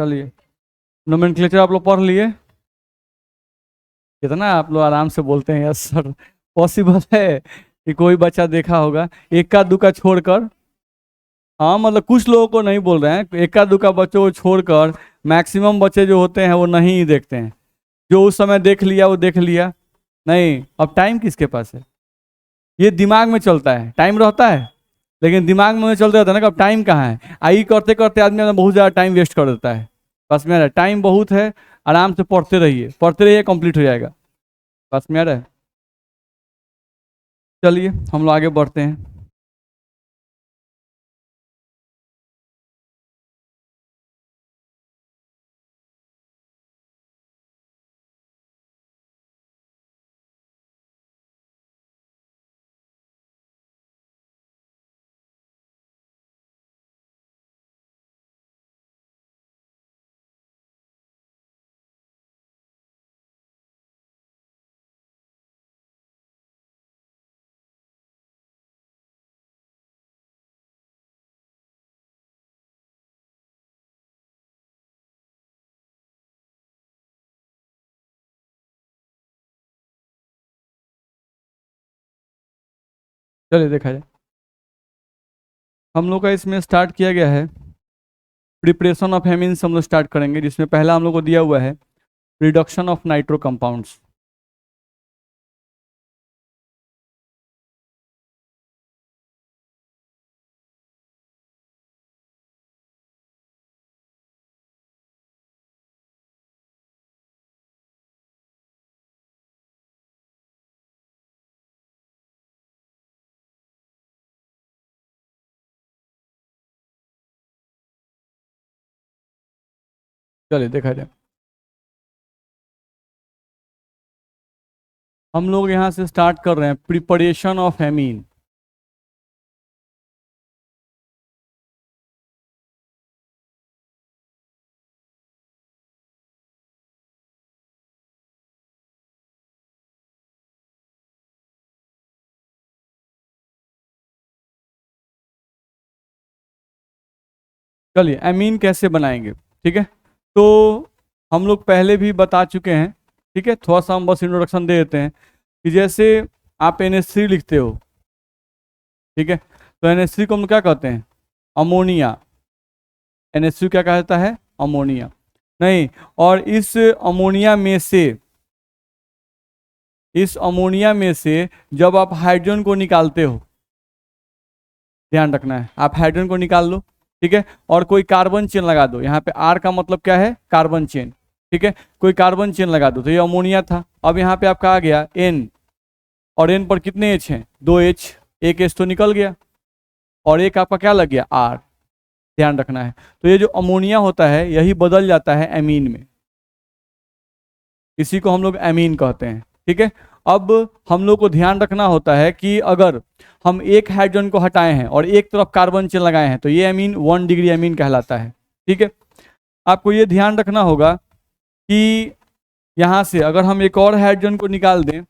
चलिए, नोमेनक्लेचर आप लोग पढ़ लिए? कितना आप लोग आराम से बोलते हैं, यस सर। पॉसिबल है कि कोई बच्चा देखा होगा, इक्का दुक्का छोड़कर। हाँ मतलब कुछ लोगों को नहीं बोल रहे हैं, इक्का दुक्का बच्चों को छोड़कर मैक्सिमम बच्चे जो होते हैं वो नहीं देखते हैं। जो उस समय देख लिया वो देख लिया। नहीं, अब टाइम किसके पास है? ये दिमाग में चलता है, टाइम रहता है लेकिन दिमाग में चलते रहता है ना कि अब टाइम कहाँ है। आई करते करते आदमी अपना बहुत ज़्यादा टाइम वेस्ट कर देता है। बस मेरा टाइम बहुत है, आराम से पढ़ते रहिए, कंप्लीट हो जाएगा। बस मेरा। चलिए हम लोग आगे बढ़ते हैं। चलिए देखा जाए। हम लोग का इसमें स्टार्ट किया गया है प्रिपरेशन ऑफ हेमिन्स, हम लोग स्टार्ट करेंगे, जिसमें पहला हम लोग को दिया हुआ है रिडक्शन ऑफ नाइट्रो कंपाउंड्स। चलिए देखा जाए। हम लोग यहाँ से स्टार्ट कर रहे हैं प्रिपरेशन ऑफ हेमीन। चलिए एमीन कैसे बनाएंगे, ठीक है। तो हम लोग पहले भी बता चुके हैं, ठीक है। थोड़ा सा हम बस इंट्रोडक्शन दे देते हैं कि जैसे आप NH3 लिखते हो, ठीक है। तो NH3 को हम क्या कहते हैं? अमोनिया। NH3 क्या कहता है? अमोनिया। नहीं, और इस अमोनिया में से जब आप हाइड्रोजन को निकालते हो, ध्यान रखना है, आप हाइड्रोजन को निकाल लो, ठीक है, और कोई कार्बन चेन लगा दो। यहाँ पे R का मतलब क्या है? कार्बन चेन, ठीक है। कोई कार्बन चेन लगा दो तो ये अमोनिया था। अब यहाँ पे आपका आ गया N, और N पर कितने H हैं? 2 H। एक H तो निकल गया, और एक आपका क्या लग गया? R। ध्यान रखना है। तो ये जो अमोनिया होता है यही बदल जाता है एमीन में, इसी को हम लोग एमीन कहते हैं, ठीक है। अब हम लोग को ध्यान रखना होता है कि अगर हम एक हाइड्रोजन को हटाए हैं और एक तरफ कार्बन चेन लगाए हैं तो ये एमीन 1 डिग्री एमीन कहलाता है, ठीक है। आपको ये ध्यान रखना होगा कि यहाँ से अगर हम एक और हाइड्रोजन को निकाल दें,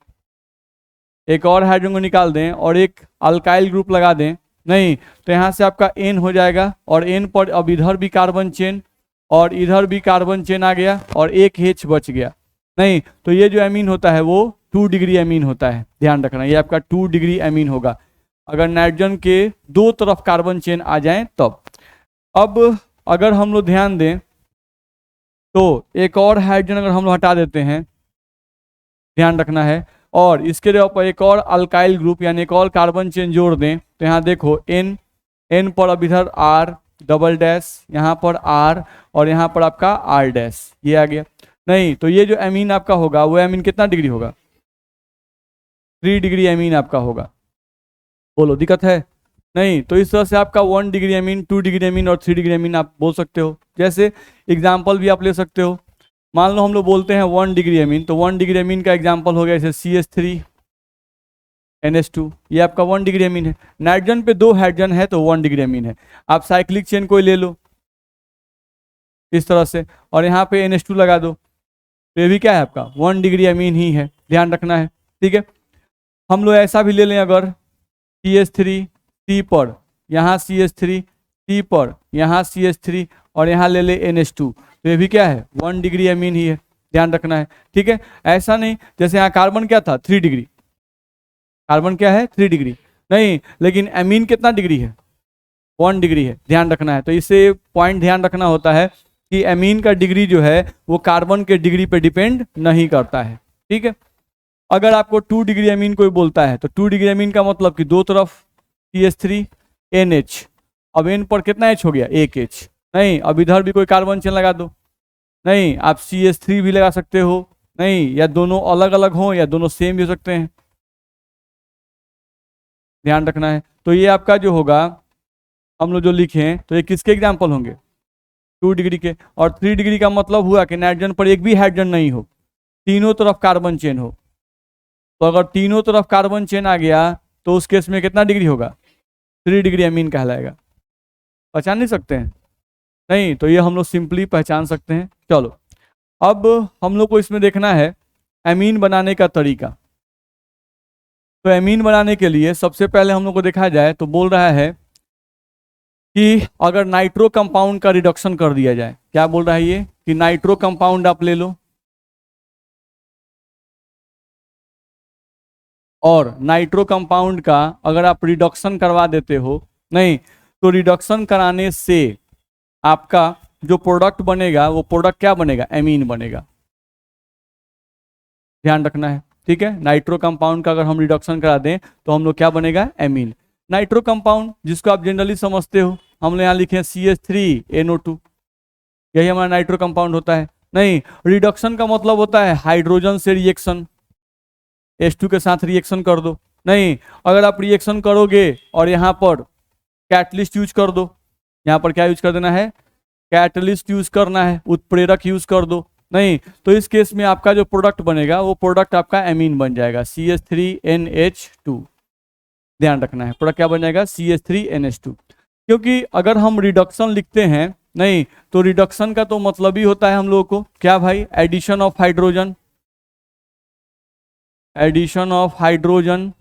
और एक अल्काइल ग्रुप लगा दें, नहीं, तो यहाँ से आपका N हो जाएगा, और N पर अब इधर भी कार्बन चेन और इधर भी कार्बन चेन आ गया, और एक H बच गया। नहीं, तो ये जो एमीन होता है वो 2 डिग्री एमीन होता है। ध्यान रखना, ये आपका 2 डिग्री एमीन होगा अगर नाइट्रोजन के दो तरफ कार्बन चेन आ जाएं तब। अब अगर हम लोग ध्यान दें तो एक और हाइड्रोजन अगर हम लोग हटा देते हैं, ध्यान रखना है, और इसके ऊपर एक और अल्काइल ग्रुप यानी एक और कार्बन चेन जोड़ दें, तो यहाँ देखो N पर अब इधर R डबल डैश, यहाँ पर R, और यहाँ पर आपका R डैश, ये आ गया। नहीं, तो ये जो एमीन आपका होगा वो एमीन कितना डिग्री होगा? 3 डिग्री एमीन आपका होगा। बोलो दिक्कत है? नहीं, तो इस तरह से आपका 1 डिग्री एमीन, 2 डिग्री एमीन और 3 डिग्री एमीन आप बोल सकते हो। जैसे एग्जाम्पल भी आप ले सकते हो, मान लो हम लोग बोलते हैं 1 डिग्री एमीन, तो 1 डिग्री एमीन का एग्जाम्पल हो गया जैसे CH3NH2, ये आपका 1 डिग्री एमीन है। नाइट्रोजन पे 2 हाइड्रोजन है तो 1 डिग्री एमीन है। आप साइक्लिक चेन कोई ले लो इस तरह से, और यहाँ पे NH2 लगा दो, तो ये भी क्या है? आपका 1 डिग्री एमीन ही है। ध्यान रखना है, ठीक है। हम लोग ऐसा भी ले लें, अगर CH3 C पर, यहाँ CH3 C पर, यहाँ CH3 और यहाँ ले ले NH2, तो ये भी क्या है 1 डिग्री एमीन ही है, ध्यान रखना है। ठीक है, ऐसा नहीं जैसे यहाँ कार्बन क्या था 3 डिग्री, कार्बन क्या है 3 डिग्री, नहीं लेकिन एमीन कितना डिग्री है 1 डिग्री है, ध्यान रखना है। तो इससे पॉइंट ध्यान रखना होता है कि एमीन का डिग्री जो है वो कार्बन के डिग्री पे डिपेंड नहीं करता है। ठीक है, अगर आपको 2 डिग्री एमीन कोई बोलता है तो 2 डिग्री एमीन का मतलब कि दो तरफ CH3 NH, अब N पर कितना H हो गया 1 H, नहीं अब इधर भी कोई कार्बन चेन लगा दो, नहीं आप CH3 भी लगा सकते हो, नहीं या दोनों अलग अलग हो या दोनों सेम भी हो सकते हैं, ध्यान रखना है। तो ये आपका जो होगा हम लोग जो लिखे हैं तो ये किसके एग्जाम्पल होंगे 2 डिग्री के, और 3 डिग्री का मतलब हुआ कि नाइट्रोजन पर एक भी हाइड्रोजन नहीं हो, तीनों तरफ कार्बन चेन हो। तो अगर तीनों तरफ कार्बन चेन आ गया तो उस केस में कितना डिग्री होगा 3 डिग्री एमीन कहलाएगा। पहचान नहीं सकते हैं, नहीं तो ये हम लोग सिंपली पहचान सकते हैं। चलो अब हम लोग को इसमें देखना है एमीन बनाने का तरीका। तो एमीन बनाने के लिए सबसे पहले हम लोग को देखा जाए तो बोल रहा है कि अगर नाइट्रो कंपाउंड का रिडक्शन कर दिया जाए, क्या बोल रहा है ये कि नाइट्रो कंपाउंड आप ले लो और नाइट्रो कंपाउंड का अगर आप रिडक्शन करवा देते हो, नहीं तो रिडक्शन कराने से आपका जो प्रोडक्ट बनेगा वो प्रोडक्ट क्या बनेगा एमीन बनेगा, ध्यान रखना है। ठीक है, नाइट्रो कंपाउंड का अगर हम रिडक्शन करा दें तो हम लोग क्या बनेगा एमीन। नाइट्रो कंपाउंड जिसको आप जनरली समझते हो, हम लोग यहाँ लिखे हैं CH3NO2, यही हमारा नाइट्रो कंपाउंड होता है। नहीं रिडक्शन का मतलब होता है हाइड्रोजन से रिएक्शन, H2 के साथ रिएक्शन कर दो, नहीं अगर आप रिएक्शन करोगे और यहाँ पर कैटलिस्ट यूज कर दो, यहाँ पर क्या यूज कर देना है कैटलिस्ट यूज करना है, उत्प्रेरक यूज कर दो, नहीं तो इस केस में आपका जो प्रोडक्ट बनेगा वो प्रोडक्ट आपका एमीन बन जाएगा CH3NH2, ध्यान रखना है प्रोडक्ट क्या बन जाएगा CH3NH2। क्योंकि अगर हम रिडक्शन लिखते हैं, नहीं तो रिडक्शन का तो मतलब ही होता है हम लोगों को क्या भाई addition of hydrogen, addition of hydrogen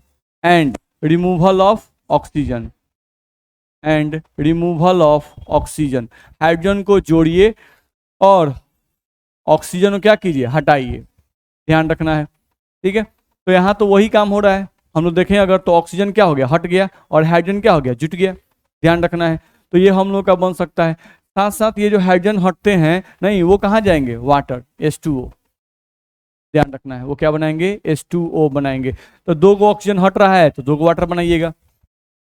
and removal of oxygen, and removal of oxygen, hydrogen को जोड़िए और ऑक्सीजन को क्या कीजिए हटाइए, ध्यान रखना है। ठीक है, तो यहाँ तो वही काम हो रहा है, हम लोग देखें अगर तो ऑक्सीजन क्या हो गया हट गया और हाइड्रोजन क्या हो गया जुट गया, ध्यान रखना है। तो ये हम लोग का बन सकता है। साथ साथ ये जो हाइड्रोजन हटते हैं नहीं वो कहाँ जाएंगे वाटर H2O, ध्यान रखना है वो क्या बनाएंगे H2O बनाएंगे। तो 2 गो ऑक्सीजन हट रहा है तो 2 गो वाटर बनाइएगा,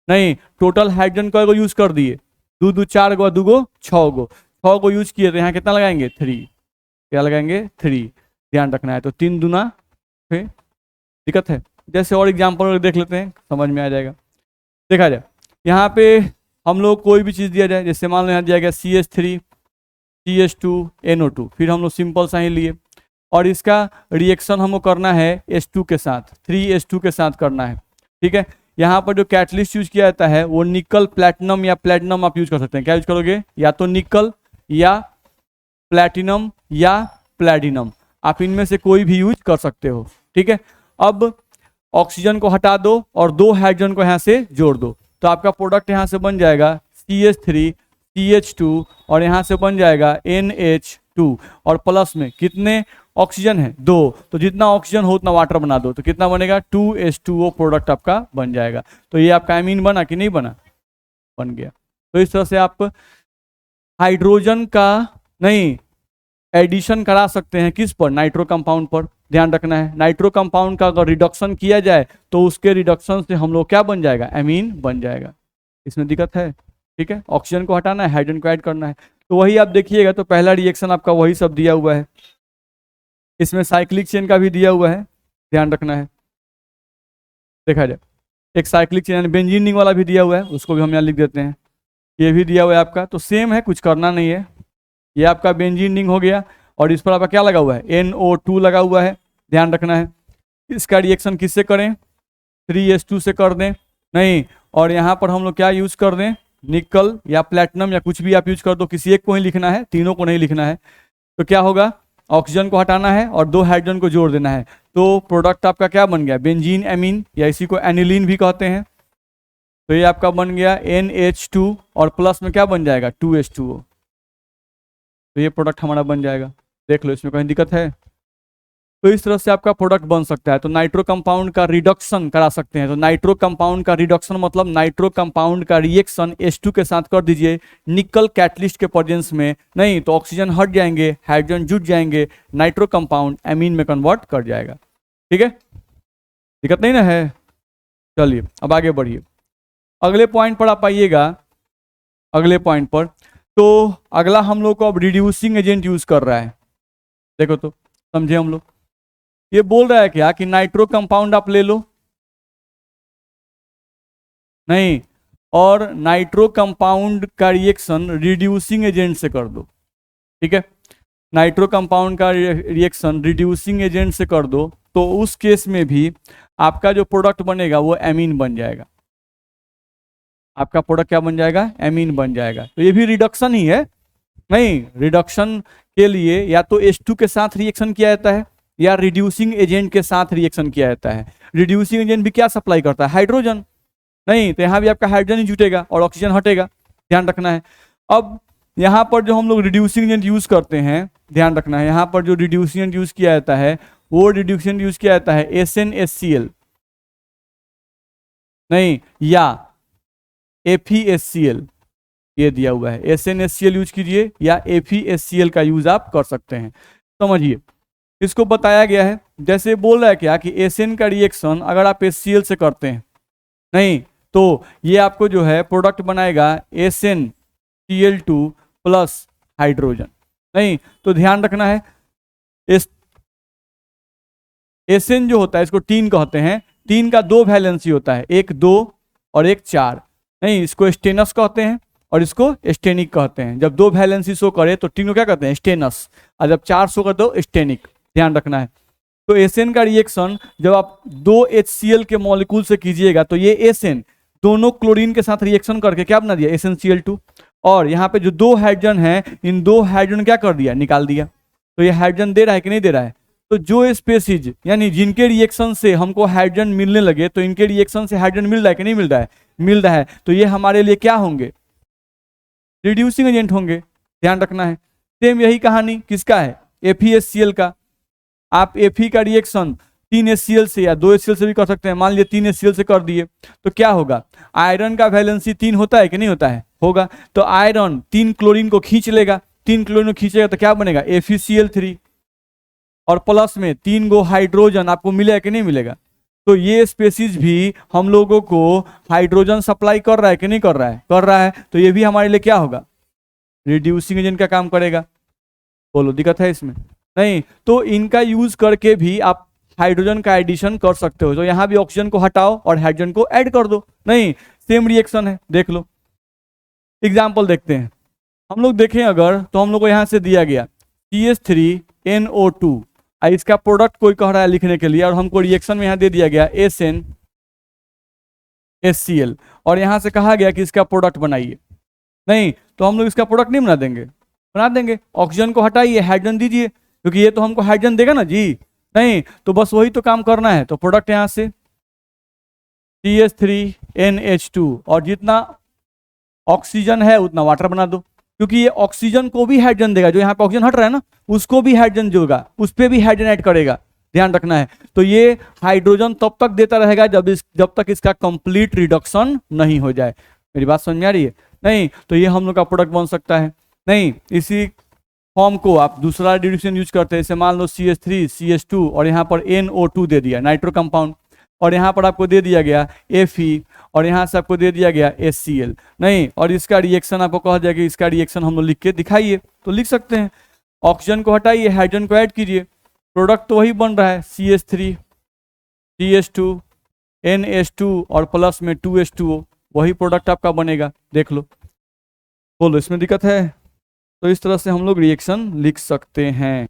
नहीं टोटल हाइड्रोजन को यूज कर दिए 2 2 4 गो 2 गो 6 गो, 6 गो यूज किए तो यहाँ कितना लगाएंगे 3, क्या लगाएंगे 3, ध्यान रखना है। तो 3 दूना फिर दिक्कत है, जैसे और एग्जाम्पल देख लेते हैं समझ में आ जाएगा। देखा जाए यहाँ पे हम लोग कोई भी चीज़ दिया जाए, जैसे मान लो यहाँ दिया गया CH3 CH2NO2, फिर हम लोग सिंपल सा ही लिए और इसका रिएक्शन हमको करना है H2 के साथ 3H2 के साथ करना है। ठीक है, यहाँ पर जो कैटलिस्ट यूज किया जाता है वो निकल प्लैटिनम या प्लैटिनम आप यूज कर सकते हैं, क्या यूज करोगे या तो निकल या प्लैटिनम या प्लैटिनम, आप इनमें से कोई भी यूज कर सकते हो। ठीक है, अब ऑक्सीजन को हटा दो और 2 हाइड्रोजन को यहाँ से जोड़ दो तो आपका प्रोडक्ट यहाँ से बन जाएगा CH3 CH2 और यहाँ से बन जाएगा NH2 और प्लस में कितने ऑक्सीजन है 2, तो जितना ऑक्सीजन हो उतना वाटर बना दो तो कितना बनेगा 2H2O प्रोडक्ट आपका बन जाएगा। तो ये आपका एमीन बना कि नहीं बना, बन गया। तो इस तरह से आप हाइड्रोजन का नहीं एडिशन करा सकते हैं किस पर नाइट्रो कंपाउंड पर, ध्यान रखना है। नाइट्रो कंपाउंड का अगर रिडक्शन किया जाए तो उसके रिडक्शन से हम लोग क्या बन जाएगा एमीन बन जाएगा, इसमें दिक्कत है। ठीक है, ऑक्सीजन को हटाना है हाइड्रोजन को ऐड करना है, तो वही आप देखिएगा तो पहला रिएक्शन आपका वही सब दिया हुआ है, इसमें साइक्लिक चेन का भी दिया हुआ है, ध्यान रखना है। देखा जाए एक साइक्लिक चेन यानी बेंजीन रिंग वाला भी दिया हुआ है, उसको भी हम यहाँ लिख देते हैं, ये भी दिया हुआ है आपका, तो सेम है कुछ करना नहीं है। ये आपका बेंजीन रिंग हो गया और इस पर आपका क्या लगा हुआ है NO2 लगा हुआ है, ध्यान रखना है। इसका रिएक्शन किससे करें 3H2 से कर दें, नहीं और यहाँ पर हम लोग क्या यूज कर दें निकल या प्लैटिनम या कुछ भी आप यूज कर दो, किसी एक को ही लिखना है, तीनों को नहीं लिखना है। तो क्या होगा ऑक्सीजन को हटाना है और 2 हाइड्रोजन को जोड़ देना है, तो प्रोडक्ट आपका क्या बन गया बेंजीन एमीन या इसी को एनिलीन भी कहते हैं। तो ये आपका बन गया NH2 और प्लस में क्या बन जाएगा 2H2O। तो ये प्रोडक्ट हमारा बन जाएगा। देख लो, इसमें कहीं दिक्कत है? तो इस तरह से आपका प्रोडक्ट बन सकता है। तो नाइट्रो कंपाउंड का रिडक्शन करा सकते हैं। तो नाइट्रो कंपाउंड का रिडक्शन मतलब नाइट्रो कंपाउंड का रिएक्शन H2 के साथ कर दीजिए निकल कैटलिस्ट के प्रेजेंस में, नहीं तो ऑक्सीजन हट जाएंगे, हाइड्रोजन जुट जाएंगे, नाइट्रो कंपाउंड एमीन में कन्वर्ट कर जाएगा। ठीक है, दिक्कत नहीं ना है? चलिए अब आगे बढ़िए, अगले पॉइंट पर आप आइएगा। अगले पॉइंट पर तो अगला हम लोग को अब रिड्यूसिंग एजेंट यूज कर रहा है। देखो तो समझे हम लोग, ये बोल रहा है क्या कि नाइट्रो कंपाउंड आप ले लो, नहीं, और नाइट्रो कंपाउंड का रिएक्शन रिड्यूसिंग एजेंट से कर दो। ठीक है, नाइट्रो कंपाउंड का रिएक्शन रिड्यूसिंग एजेंट से कर दो, तो उस केस में भी आपका जो प्रोडक्ट बनेगा वो एमीन बन जाएगा। आपका प्रोडक्ट क्या बन जाएगा? एमीन बन जाएगा। तो ये भी रिडक्शन ही है। नहीं, रिडक्शन के लिए या तो H2 के साथ रिएक्शन किया जाता है या रिड्यूसिंग एजेंट के साथ रिएक्शन किया जाता है। रिड्यूसिंग एजेंट भी क्या सप्लाई करता है? हाइड्रोजन। नहीं, तो यहाँ भी आपका हाइड्रोजन ही जुटेगा और ऑक्सीजन हटेगा, ध्यान रखना है। अब यहाँ पर जो हम लोग रिड्यूसिंग एजेंट यूज करते हैं, ध्यान रखना है, यहाँ पर जो रिड्यूसिंग एजेंट यूज किया जाता है वो रिड्यूसिंग यूज किया जाता है SnHCl, नहीं, या FeHCl, ये दिया हुआ है। SnHCl यूज कीजिए या FeHCl का यूज आप कर सकते हैं। समझिए, इसको बताया गया है, जैसे बोल रहा है क्या कि Sn का रिएक्शन अगर आप HCl से करते हैं, नहीं, तो ये आपको जो है प्रोडक्ट बनाएगा SnCl2 प्लस हाइड्रोजन। नहीं, तो ध्यान रखना है, Sn जो होता है इसको टीन कहते हैं। टीन का दो वैलेंसी होता है, एक 2 और एक 4। नहीं, इसको स्टेनस कहते हैं और इसको स्टेनिक कहते हैं। जब दो वैलेंसी शो करे तो टीन को क्या कहते हैं? स्टेनस, और जब 4 शो करे तो स्टेनिक, ध्यान रखना है। तो Sn का रिएक्शन जब आप 2 HCl के मॉलिक्यूल से कीजिएगा तो ये Sn दोनों क्लोरीन के साथ रिएक्शन करके क्या बना दिया? SnCl2। और यहाँ पे जो 2 हाइड्रोजन है, इन 2 हाइड्रोजन क्या कर दिया? निकाल दिया। तो ये हाइड्रोजन दे रहा है कि नहीं दे रहा है? तो जो स्पेसीज यानी जिनके रिएक्शन से हमको हाइड्रोजन मिलने लगे, तो इनके रिएक्शन से हाइड्रोजन मिल रहा है कि नहीं मिल रहा है? मिल रहा है। तो ये हमारे लिए क्या होंगे? रिड्यूसिंग एजेंट होंगे, ध्यान रखना है। सेम यही कहानी किसका है? FeHCl का। आप Fe का रिएक्शन 3 HCl से या 2 HCl से भी कर सकते हैं। मान लिया 3 HCl से कर दिए तो क्या होगा? आयरन का वैलेंसी 3 होता है कि नहीं होता है? होगा। तो आयरन 3 क्लोरीन को खींच लेगा, 3 क्लोरीन को खींचेगा तो क्या बनेगा? FeCl3, और प्लस में 3 गो हाइड्रोजन आपको मिलेगा कि नहीं मिलेगा? तो ये स्पेसीज भी हम लोगों को हाइड्रोजन सप्लाई कर रहा है कि नहीं कर रहा है? कर रहा है। तो ये भी हमारे लिए क्या होगा? रिड्यूसिंग एजेंट का काम करेगा। बोलो, दिक्कत है इसमें? नहीं, तो इनका यूज करके भी आप हाइड्रोजन का एडिशन कर सकते हो। तो यहाँ भी ऑक्सीजन को हटाओ और हाइड्रोजन को ऐड कर दो। नहीं, सेम रिएक्शन है, देख लो। एग्जाम्पल देखते हैं हम लोग। देखें अगर तो हम लोग को यहाँ से दिया गया CH3NO2, इसका प्रोडक्ट कोई कह रहा है लिखने के लिए, और हमको रिएक्शन में यहाँ दे दिया गया SnHCl, और यहाँ से कहा गया कि इसका प्रोडक्ट बनाइए। नहीं, तो हम लोग इसका प्रोडक्ट नहीं बना देंगे? बना देंगे। ऑक्सीजन को हटाइए, हाइड्रोजन दीजिए, क्योंकि ये तो हमको हाइड्रोजन देगा ना जी। नहीं, तो बस वही तो काम करना है। तो प्रोडक्ट यहाँ से CH3NH2, और जितना ऑक्सीजन है उतना वाटर बना दो, क्योंकि ये ऑक्सीजन को भी हाइड्रोजन देगा। जो यहाँ पे ऑक्सीजन हट रहा है ना, उसको भी हाइड्रोजन जोगा, उस पर भी हाइड्रोजन ऐड करेगा, ध्यान रखना है। तो ये हाइड्रोजन तब तक देता रहेगा जब तक इसका कंप्लीट रिडक्शन नहीं हो जाए। मेरी बात समझ में आ रही है? नहीं, तो ये हम लोग का प्रोडक्ट बन सकता है। नहीं, इसी फॉर्म को आप दूसरा रिड्यूशन यूज करते हैं। जैसे मान लो CH3 CH2 और यहाँ पर NO2 दे दिया, नाइट्रो कंपाउंड, और यहाँ पर आपको दे दिया गया Fe, और यहाँ से आपको दे दिया गया HCl। नहीं, और इसका रिएक्शन आपको कहा जाएगा, इसका रिएक्शन हम लोग लिख के दिखाइए, तो लिख सकते हैं। ऑक्सीजन को हटाइए, हाइड्रोजन को ऐड कीजिए, प्रोडक्ट तो वही बन रहा है CH3 CH2 NH2 और प्लस में 2H2O, वही प्रोडक्ट आपका बनेगा। देख लो, बोलो इसमें दिक्कत है? तो इस तरह से हम लोग रिएक्शन लिख सकते हैं।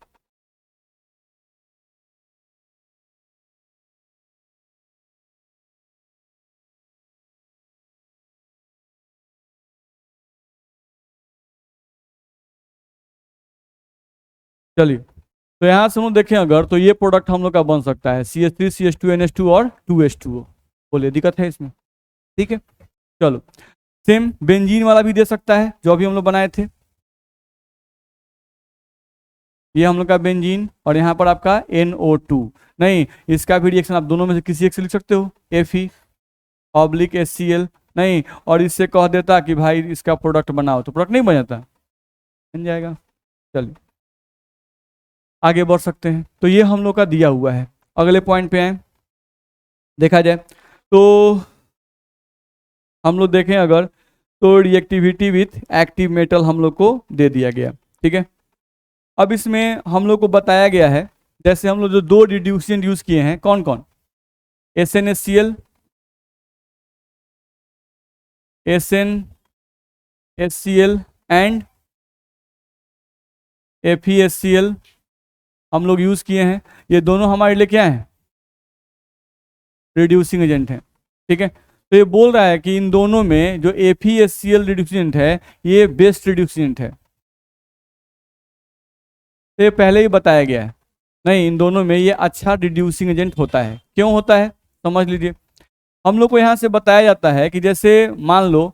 चलिए, तो यहाँ से हम लोग देखें अगर, तो ये प्रोडक्ट हम लोग का बन सकता है CH3 CH2 NH2 और 2H2O। बोलिए, दिक्कत है इसमें? ठीक है, चलो। सेम बेंजीन वाला भी दे सकता है जो अभी हम लोग बनाए थे। ये हम लोग का बेंजीन और यहाँ पर आपका NO2। नहीं, इसका भी रिएक्शन आप दोनों में से किसी एक से लिख सकते हो, Fe/HCl। नहीं, और इससे कह देता कि भाई इसका प्रोडक्ट बनाओ, तो प्रोडक्ट नहीं बन जाता, बन जाएगा। चलिए आगे बढ़ सकते हैं। तो ये हम लोग का दिया हुआ है। अगले पॉइंट पे आए, देखा जाए तो हम लोग देखें अगर, तो रिएक्टिविटी विथ एक्टिव मेटल हम लोग को दे दिया गया, ठीक है। अब इसमें हम लोग को बताया गया है, जैसे हम लोग जो दो रिड्यूसेंट यूज किए हैं, कौन कौन, SnHCl, SnHCl एंड FeHCl हम लोग यूज किए हैं। ये दोनों हमारे लिए क्या है, रिड्यूसिंग एजेंट है, ठीक है। तो ये बोल रहा है कि इन दोनों में जो FeHCl रिड्यूसेंट है ये बेस्ट रिड्यूसेंट है, तो ये पहले ही बताया गया है। नहीं, इन दोनों में ये अच्छा रिड्यूसिंग एजेंट होता है। क्यों होता है समझ लीजिए। हम लोग को यहाँ से बताया जाता है कि जैसे मान लो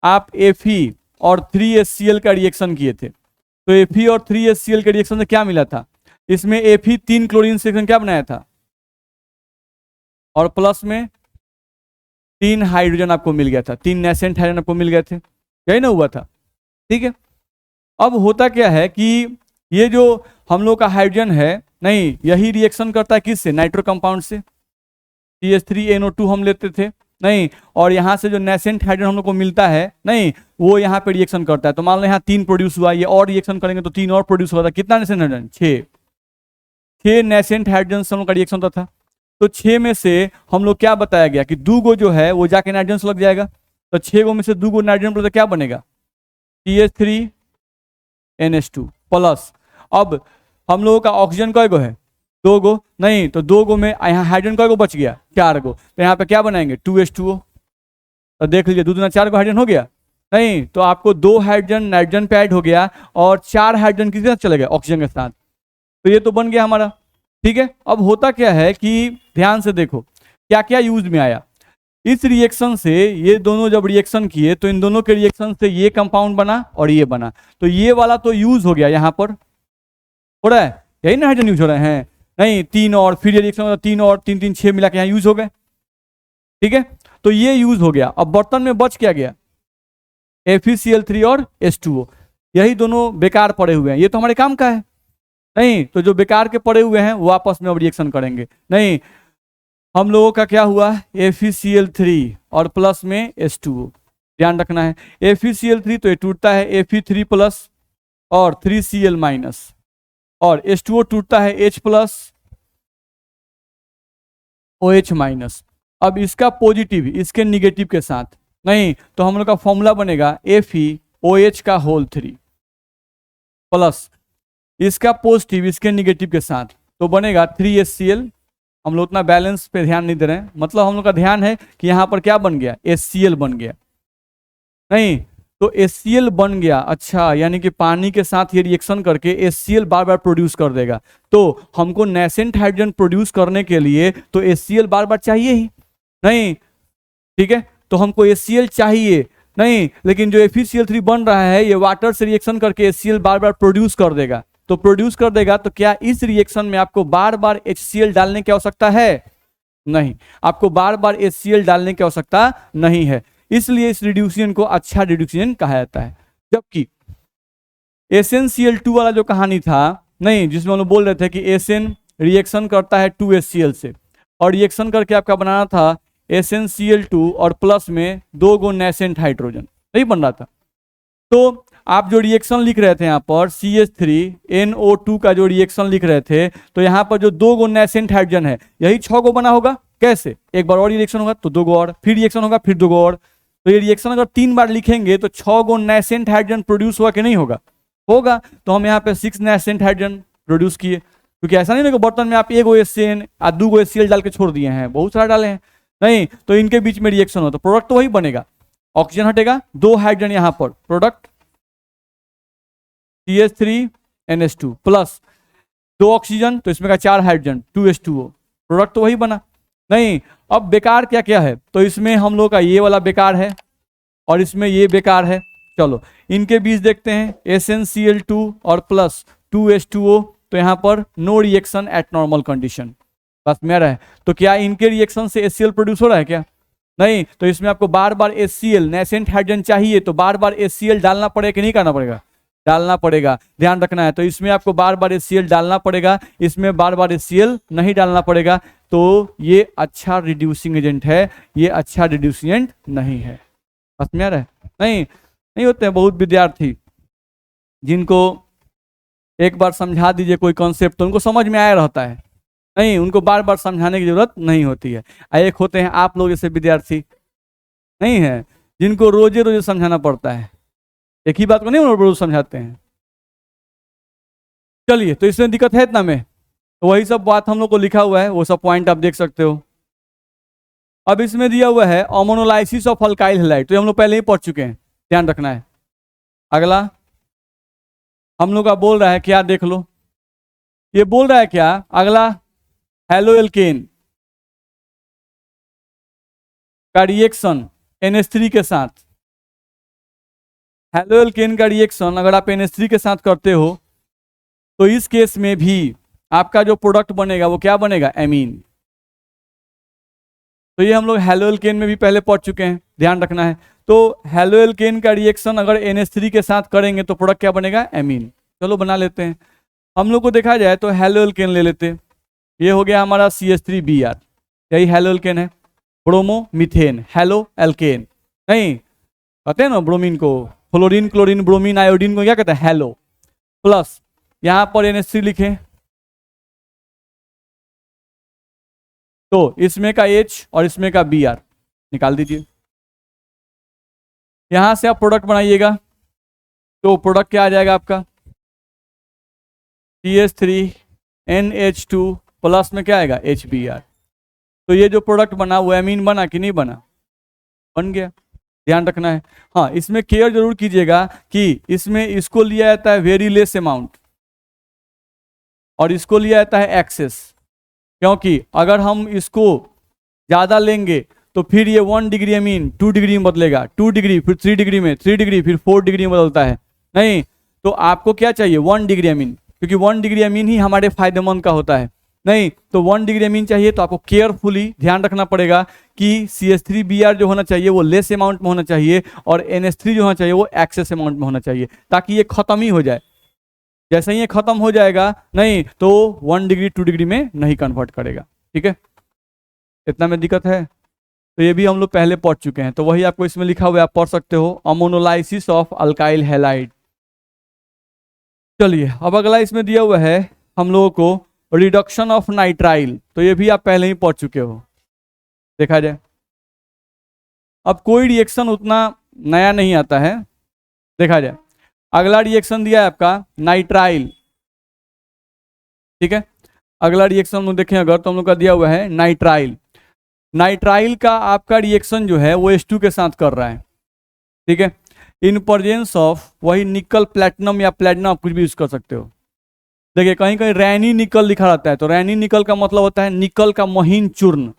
आप Fe और 3HCl का रिएक्शन किए थे, तो Fe और 3HCl के रिएक्शन से क्या मिला था, इसमें Fe 3 क्लोरीन से क्या बनाया था, और प्लस में 3 हाइड्रोजन आपको मिल गया था, 3 नेसेंट हाइड्रोजन आपको मिल गए थे, यही ना हुआ था, ठीक है। अब होता क्या है कि ये जो हम लोग का हाइड्रोजन है, नहीं यही रिएक्शन करता है किससे, नाइट्रो कंपाउंड से, CH3NO2 हम लेते थे, नहीं, और यहाँ से जो नेसेंट हाइड्रोजन हम लोग को मिलता है, नहीं वो यहाँ पे रिएक्शन करता है। तो मान लो यहाँ 3 प्रोड्यूस हुआ, ये और रिएक्शन करेंगे तो 3 और प्रोड्यूस होता है। कितना नेसेंट हाइड्रोजन, 6 नेसेंट हाइड्रोजन से हम लोग का रिएक्शन होता था। तो 6 में से हम लोग क्या बताया गया कि 2 गो जो है वो जाके नाइट्रोजन से लग जाएगा, तो 6 गो में से 2 गो नाइट्रोजन पर क्या बनेगा, CH3NH2 प्लस। अब हम लोगों का ऑक्सीजन कय गो है, 2 गो, नहीं तो 2 गो में यहाँ हाइड्रोजन कय गो बच गया, 4 गो, तो यहाँ पे क्या बनाएंगे 2H2O। तो देख लीजिए 2 दूना 4 गो हाइड्रोजन हो गया, नहीं तो आपको 2 हाइड्रोजन नाइट्रोजन पे ऐड हो गया और 4 हाइड्रोजन किसके साथ चले गए, ऑक्सीजन के साथ, तो ये तो बन गया हमारा, ठीक है। अब होता क्या है कि ध्यान से देखो क्या क्या यूज में आया। इस रिएक्शन से ये दोनों जब रिएक्शन किए तो इन दोनों के रिएक्शन से ये कंपाउंड बना और ये बना, तो ये वाला तो यूज हो गया, यहाँ पर हो रहा है, यही ना हाइड्रोजन यूज हो रहे हैं, नहीं 3 और फिर ये रिएक्शन 3 और 3 3 6 मिला के यहाँ यूज हो गए, ठीक है। तो ये यूज हो गया। अब बर्तन में बच क्या गया, FeCl3 और H2O, यही दोनों बेकार पड़े हुए हैं, ये तो हमारे काम का है, नहीं तो जो बेकार के पड़े हुए हैं वो आपस में अब रिएक्शन करेंगे। नहीं, हम लोगों का क्या हुआ, FeCl3 और प्लस में H2O, ध्यान रखना है। FeCl3 तो ये टूटता है Fe3 प्लस और 3Cl माइनस, और H2O टूटता है H प्लस OH माइनस। अब इसका पॉजिटिव इसके निगेटिव के साथ, नहीं तो हम लोग का फॉर्मूला बनेगा FeOH3 प्लस इसका पॉजिटिव इसके निगेटिव के साथ, तो बनेगा 3HCl। हम लोग उतना बैलेंस पे ध्यान नहीं दे रहे हैं, मतलब हम लोग का ध्यान है कि यहाँ पर क्या बन गया, HCl बन गया, नहीं तो HCl बन गया, अच्छा यानी कि पानी के साथ ये रिएक्शन करके HCl बार बार प्रोड्यूस कर देगा। तो हमको नेसेंट हाइड्रोजन प्रोड्यूस करने के लिए तो HCl बार बार चाहिए ही, नहीं ठीक है, तो हमको HCl चाहिए, नहीं लेकिन जो FeCl3 बन रहा है ये वाटर से रिएक्शन करके HCl बार बार प्रोड्यूस कर देगा, तो प्रोड्यूस कर देगा तो क्या इस रिएक्शन में आपको बार बार HCl डालने की आवश्यकता है, नहीं, आपको बार बार HCl डालने की आवश्यकता नहीं है, इसलिए इस रिड्यूसिएंट को अच्छा रिड्यूसिएंट कहा जाता है। जबकि SnCl2 वाला जो कहानी था, नहीं जिसमें हम लोग बोल रहे थे कि SN रिएक्शन करता है 2HCl से और रिएक्शन करके आपका बनाना था SnCl2 और प्लस में 2 गो नेसेंट हाइड्रोजन, नहीं बन रहा था। तो आप जो रिएक्शन लिख रहे थे यहाँ पर CH3NO2 का जो रिएक्शन लिख रहे थे, तो यहाँ पर जो 2 गो नेसेंट हाइड्रोजन है यही 6 गो बना होगा, कैसे, एक बार और रिएक्शन होगा तो 2 गो और, फिर रिएक्शन होगा फिर 2 गो और, तो ये रिएक्शन अगर 3 बार लिखेंगे तो 6 गो नेसेंट हाइड्रोजन प्रोड्यूस हुआ कि नहीं होगा, होगा। तो हम यहाँ पे 6 नेसेंट हाइड्रोजन प्रोड्यूस किए, क्योंकि ऐसा नहीं ना कि बर्तन में आप 1 गो HCl और 2 गो HCl डाल के छोड़ दिए हैं, बहुत सारा डाले हैं, नहीं तो इनके बीच में रिएक्शन हो तो प्रोडक्ट तो वही बनेगा, ऑक्सीजन हटेगा, 2 हाइड्रोजन यहाँ पर, प्रोडक्ट CH3NH2 प्लस 2 ऑक्सीजन, तो इसमें का 4 हाइड्रोजन 2H2O, प्रोडक्ट तो वही बना, नहीं। अब बेकार क्या क्या है, तो इसमें हम लोग का ये वाला बेकार है और इसमें ये बेकार है। चलो इनके बीच देखते हैं, SnCl2 और प्लस 2H2O, तो यहाँ पर no reaction at normal condition, बस मेरा है। तो क्या इनके रिएक्शन से HCl प्रोड्यूस हो रहा है क्या? नहीं। तो इसमें आपको बार बार HCl नेसेंट हाइड्रोजन चाहिए तो बार बार HCl डालना पड़ेगा कि नहीं करना पड़ेगा? डालना पड़ेगा, ध्यान रखना है। तो इसमें आपको बार बार HCl डालना पड़ेगा, इसमें बार बार HCl नहीं डालना पड़ेगा। तो ये अच्छा रिड्यूसिंग एजेंट है, ये अच्छा रिड्यूसिंग एजेंट नहीं है। बस में आ रहा है? नहीं होते हैं बहुत विद्यार्थी जिनको एक बार समझा दीजिए कोई कॉन्सेप्ट तो उनको समझ में आया रहता है, नहीं उनको बार बार समझाने की जरूरत नहीं होती है। एक होते हैं आप लोग जैसे विद्यार्थी, नहीं है, जिनको रोजे रोजे समझाना पड़ता है, एक ही बात को नहीं रोज समझाते हैं। चलिए, तो इसमें दिक्कत है इतना में, तो वही सब बात हम लोग को लिखा हुआ है, वो सब पॉइंट आप देख सकते हो। अब इसमें दिया हुआ है अमोनोलाइसिस ऑफ अल्काइल हैलाइड, तो ये हम लोग पहले ही पढ़ चुके हैं, ध्यान रखना है। अगला हम लोग का बोल रहा है क्या, देख लो, ये बोल रहा है क्या, अगला हेलोएल्केन का रिएक्शन NH3 के साथ, हेलोएल्केन का रिएक्शन अगर आप NH3 के साथ करते हो तो इस केस में भी आपका जो प्रोडक्ट बनेगा वो क्या बनेगा, एमीन। तो ये हम लोग हेलोएल्केन में भी पहले पढ़ चुके हैं, ध्यान रखना है। तो हेलोएल्केन का रिएक्शन अगर NH3 के साथ करेंगे तो प्रोडक्ट क्या बनेगा, एमीन। चलो बना लेते हैं। हम लोग को देखा जाए तो हेलोएल्केन ले लेते हैं, ये हो गया हमारा CH3Br, यही हेलोएल्केन है। ब्रोमो मीथेन हेलो एल्केन, नहीं कहते हैं ना ब्रोमीन को, फ्लोरीन क्लोरीन ब्रोमीन आयोडीन को क्या कहते हैं, हेलो। प्लस यहां पर NH3 लिखें, तो इसमें का H और इसमें का Br निकाल दीजिए। यहां से आप प्रोडक्ट बनाइएगा तो प्रोडक्ट क्या आ जाएगा आपका, CH3NH2 प्लस में क्या आएगा, HBr। तो ये जो प्रोडक्ट बना वो एमीन बना कि नहीं बना, बन गया, ध्यान रखना है। हाँ, इसमें केयर जरूर कीजिएगा कि इसमें इसको लिया जाता है वेरी लेस अमाउंट और इसको लिया जाता है एक्सेस, क्योंकि अगर हम इसको ज्यादा लेंगे तो फिर ये 1 डिग्री अमीन 2 डिग्री में बदलेगा, 2 डिग्री फिर 3 डिग्री में, 3 डिग्री फिर 4 डिग्री में बदलता है। नहीं, तो आपको क्या चाहिए, 1 डिग्री अमीन, क्योंकि 1 डिग्री अमीन ही हमारे फायदेमंद का होता है। नहीं, तो 1 डिग्री अमीन चाहिए तो आपको केयरफुली ध्यान रखना पड़ेगा कि CH3Br जो होना चाहिए वो लेस अमाउंट में होना चाहिए और NH3 जो होना चाहिए वो एक्सेस अमाउंट में होना चाहिए, ताकि ये खत्म ही हो जाए। जैसे ही ये खत्म हो जाएगा, नहीं तो 1 डिग्री 2 डिग्री में नहीं कन्वर्ट करेगा। ठीक है, इतना में दिक्कत है। तो ये भी हम लोग पहले पढ़ चुके हैं, तो वही आपको इसमें लिखा हुआ है, आप पढ़ सकते हो, अमोनोलाइसिस ऑफ अल्काइल हैलाइड। चलिए, अब अगला इसमें दिया हुआ है हम लोगों को रिडक्शन ऑफ नाइट्राइल, तो ये भी आप पहले ही पढ़ चुके हो, देखा जाए। अब कोई रिएक्शन उतना नया नहीं आता है, देखा जाए। अगला रिएक्शन दिया है आपका नाइट्राइल, ठीक है। अगला रिएक्शन हम लोग देखें अगर, तो हम लोग का दिया हुआ है नाइट्राइल। नाइट्राइल का आपका रिएक्शन जो है वो H2 के साथ कर रहा है, ठीक है, इन प्रेजेंस ऑफ वही निकल प्लेटिनम या प्लेटिनम, आप कुछ भी यूज कर सकते हो। देखिए कहीं कहीं रैनी निकल लिखा रहता है, तो रैनी निकल का मतलब होता है निकल का महीन चूर्ण,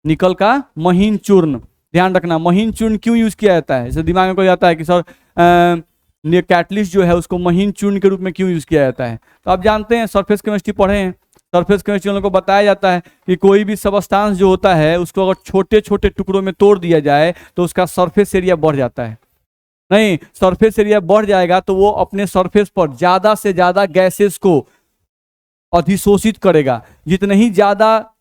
निकल का महीन चूर्ण। ध्यान रखना, महीन चूर्ण क्यों यूज किया जाता है, जैसे दिमाग में कोई आता है कि सर कैटलिस्ट जो है उसको महीन चूर्ण के रूप में क्यों यूज किया जाता है। तो आप जानते हैं, सरफेस केमिस्ट्री पढ़े हैं, सरफेस केमिस्ट्री वालों को बताया जाता है कि कोई भी सबस्टांस जो होता है उसको अगर छोटे छोटे टुकड़ों में तोड़ दिया जाए तो उसका सरफेस एरिया बढ़ जाता है। नहीं, सरफेस एरिया बढ़ जाएगा तो वो अपने सरफेस पर ज्यादा से ज्यादा गैसेस को अधिशोषित करेगा। जितने ही ज्यादा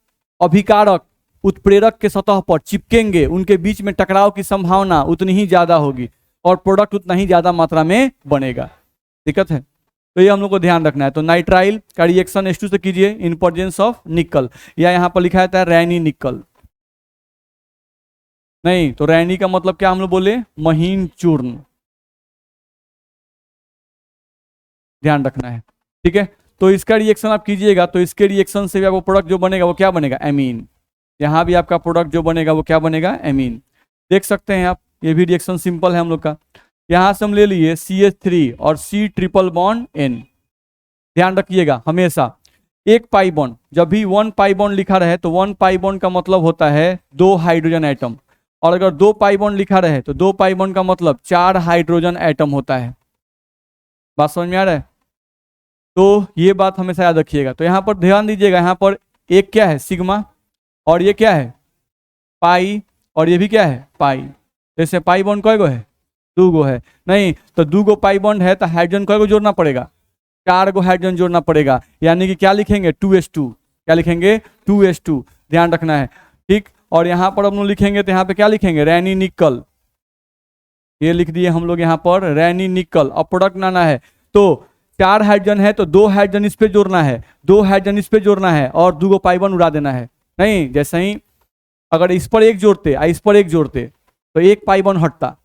अभिकारक उत्प्रेरक के सतह पर चिपकेंगे उनके बीच में टकराव की संभावना उतनी ही ज्यादा होगी और प्रोडक्ट उतना ही ज्यादा मात्रा में बनेगा। दिक्कत है, तो ये हम लोग को ध्यान रखना है। तो नाइट्राइल का रिएक्शन H2 से कीजिए इन प्रेजेंस ऑफ निकल, या यहाँ पर लिखा जाता है रैनी निकल। नहीं, तो रैनी का मतलब क्या हम लोग बोले, महीन चूर्ण, ध्यान रखना है, ठीक है। तो इसका रिएक्शन आप कीजिएगा तो इसके रिएक्शन से भी आपको प्रोडक्ट जो बनेगा वो क्या बनेगा, एमीन। यहाँ भी आपका प्रोडक्ट जो बनेगा वो क्या बनेगा, एमीन। देख सकते हैं आप, ये भी रिएक्शन सिंपल है हम लोग का। यहाँ से हम ले लिए CH3 और C ट्रिपल बॉन्ड N। ध्यान रखिएगा हमेशा एक पाई बॉन्ड, जब भी 1 पाई बॉन्ड लिखा रहे तो 1 पाई बॉन्ड का मतलब होता है 2 हाइड्रोजन एटम, और अगर 2 पाई बॉन्ड लिखा रहे तो 2 पाई बॉन्ड का मतलब 4 हाइड्रोजन एटम होता है। बात समझ में आ रहा है। तो ये बात हमेशा याद रखिएगा। तो यहाँ पर ध्यान दीजिएगा, यहाँ पर एक क्या है सिग्मा, और ये क्या है पाई, और ये भी क्या है पाई। जैसे पाई बॉन्ड कय गो है, 2 गो है। नहीं तो 2 गो पाई बॉन्ड है तो हाइड्रोजन कय गो जोड़ना पड़ेगा, 4 गो हाइड्रोजन जोड़ना पड़ेगा। यानी कि क्या लिखेंगे 2s2, क्या लिखेंगे 2s2, ध्यान रखना है। ठीक, और यहाँ पर हम लोग लिखेंगे तो यहाँ पे क्या लिखेंगे रैनी निकल, ये लिख दिए हम लोग यहाँ पर रैनी निकल। अब प्रोडक्ट बनाना है तो 4 हाइड्रोजन है तो 2 हाइड्रोजन इस पे जोड़ना है, 2 हाइड्रोजन इस पे जोड़ना है, और 2 गो पाई बॉन्ड उड़ा देना है। नहीं, जैसे ही अगर इस पर एक जोड़ते इस पर एक जोड़ते तो एक पाई बॉन्ड हटता,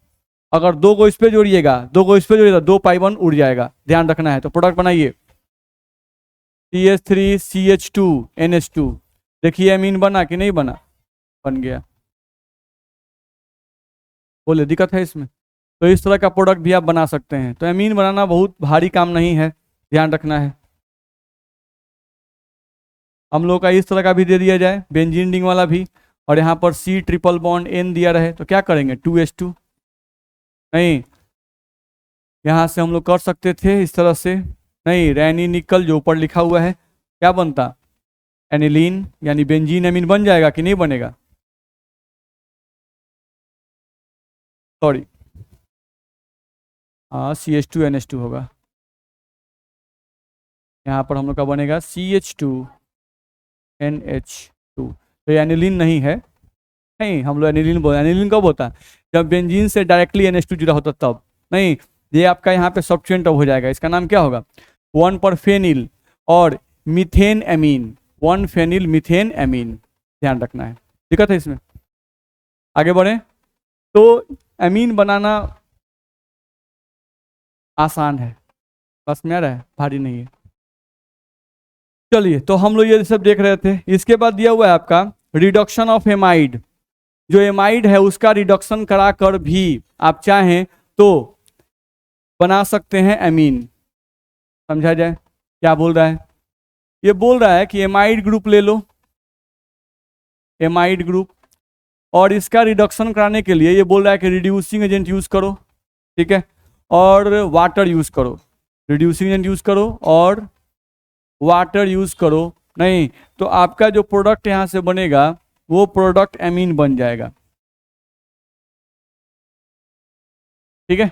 अगर 2 को इस पे जोड़िएगा 2 को इस पे जोड़िएगा 2 पाई बॉन्ड उड़ जाएगा, ध्यान रखना है। तो प्रोडक्ट बनाइए CH3CH2NH2, देखिए एमीन बना कि नहीं बना, बन गया। बोले दिक्कत है इसमें? तो इस तरह का प्रोडक्ट भी आप बना सकते हैं। तो एमीन बनाना बहुत भारी काम नहीं है, ध्यान रखना है। हम लोग का इस तरह का भी दे दिया जाए बेंजीन रिंग वाला भी, और यहाँ पर C ट्रिपल बॉन्ड N दिया रहे तो क्या करेंगे 2s2। नहीं, यहाँ से हम लोग कर सकते थे इस तरह से, नहीं रैनी निकल जो ऊपर लिखा हुआ है क्या बनता एनिलीन, यानी बेंजीन एमीन बन जाएगा कि नहीं बनेगा, सॉरी हाँ CH2NH2 होगा। यहाँ पर हम लोग का बनेगा CH2NH2। तो ये एनिलीन नहीं है, नहीं हम लोग एनिलीन बोल, एनिलीन कब होता है जब बेंजीन से डायरेक्टली NH2 जुड़ा होता तब। नहीं, ये आपका यहाँ पे सब्स्टिट्यूएंट अब हो जाएगा, इसका नाम क्या होगा 1 पर फेनिल और methane amine, 1 phenyl methane amine, ध्यान रखना है। दिक्कत है इसमें? आगे बढ़े। तो एमीन बनाना आसान है, बस में आ रहा है, भारी नहीं है। चलिए, तो हम लोग ये सब देख रहे थे। इसके बाद दिया हुआ है आपका रिडक्शन ऑफ एमाइड, जो एमाइड है उसका रिडक्शन करा कर भी आप चाहें तो बना सकते हैं एमीन। समझा जाए क्या बोल रहा है? ये बोल रहा है कि एमाइड ग्रुप ले लो, एमाइड ग्रुप, और इसका रिडक्शन कराने के लिए ये बोल रहा है कि रिड्यूसिंग एजेंट यूज करो, ठीक है, और वाटर यूज करो, रिड्यूसिंग एजेंट यूज करो और वाटर यूज करो। नहीं तो आपका जो प्रोडक्ट यहां से बनेगा वो प्रोडक्ट एमीन बन जाएगा, ठीक है।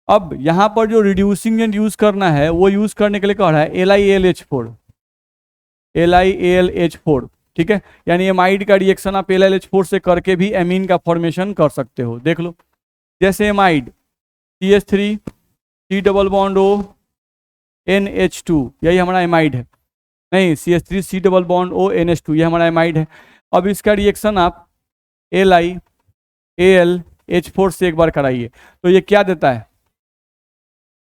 अब यहां पर जो रिड्यूसिंग एजेंट यूज करना है वो यूज करने के लिए कह रहा है LiAlH4, LiAlH4, ठीक है। यानी एमाइड का रिएक्शन आप LiAlH4 से करके भी एमीन का फॉर्मेशन कर सकते हो। देख लो, जैसे amide CH3 C double bond O NH2, यही हमारा एमाइड है। नहीं, CH3 C double bond O NH2, ये हमारा एमाइड है। अब इसका रिएक्शन आप LiAlH4 से एक बार कराइए तो ये क्या देता है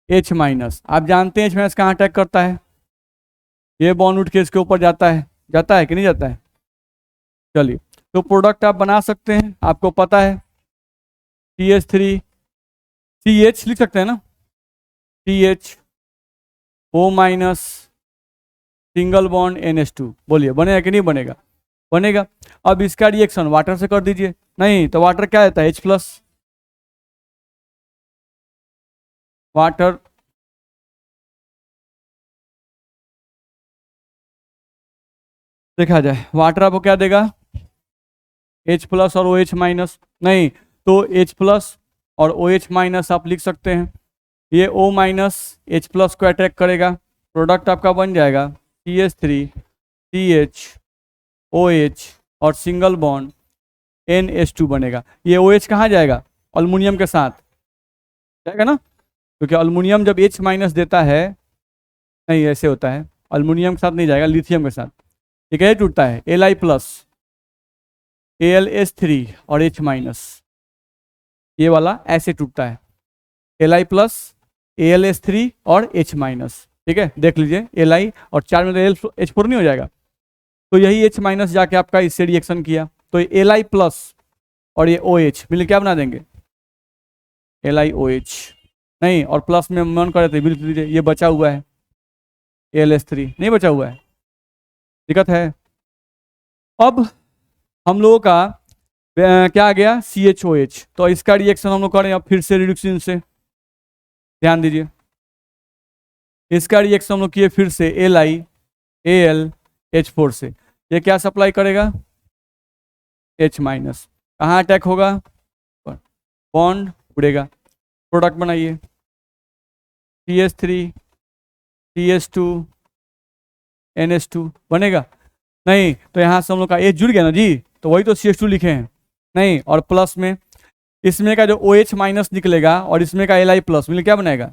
H-। आप जानते हैं H- कहाँ अटैक करता है, ये बॉन्ड उठ के इसके ऊपर जाता है कि नहीं जाता है? चलिए, तो प्रोडक्ट आप बना सकते हैं, आपको पता है CH3 CH लिख सकते हैं ना, CHO- सिंगल बॉन्ड NH2, बोलिए बनेगा कि नहीं बनेगा? बनेगा। अब इसका रिएक्शन वाटर से कर दीजिए। नहीं तो वाटर क्या देता है H+, वाटर देखा जाए, वाटर आपको क्या देगा H+ और OH-। नहीं तो H+ और OH- आप लिख सकते हैं, ये O- H+ को अटैक करेगा, प्रोडक्ट आपका बन जाएगा CH3 CH और सिंगल बॉन्ड NH2 बनेगा। ये OH कहाँ जाएगा, अल्युमिनियम के साथ जाएगा ना, क्योंकि अल्युमिनियम जब H- देता है, नहीं ऐसे होता है, अल्युमिनियम के साथ नहीं जाएगा, लिथियम के साथ। ये कैसे टूटता है Li+ AlH3 और H-, ये वाला ऐसे टूटता है Li+ AlH3 और H-, ठीक है। देख लीजिए Li और 4 में तो H4 नहीं हो जाएगा, तो यही H- जाके आपका इससे रिएक्शन किया तो Li+ और ये OH मिल क्या बना देंगे LiOH। नहीं, और प्लस में मन कर रहे थे बिल्कुल दीजिए, ये बचा हुआ है AlH3 नहीं बचा हुआ है, दिक्कत है। अब हम लोगों का क्या आ गया CHOH, तो इसका रिएक्शन हम लोग करें अब फिर से रिडक्शन से, ध्यान दीजिए। इसका रिएक्शन हम लोग किए फिर से AlAlH4 से, ये क्या सप्लाई करेगा H माइनस, कहाँ अटैक होगा, बॉन्ड उड़ेगा, प्रोडक्ट बनाइए CH3 CH2 NH2 बनेगा, नहीं तो यहाँ से हम लोग का H जुड़ गया ना जी, तो वही तो CH2 लिखे हैं, नहीं और प्लस में इसमें का जो OH माइनस निकलेगा और इसमें का Li प्लस मिल क्या बनाएगा,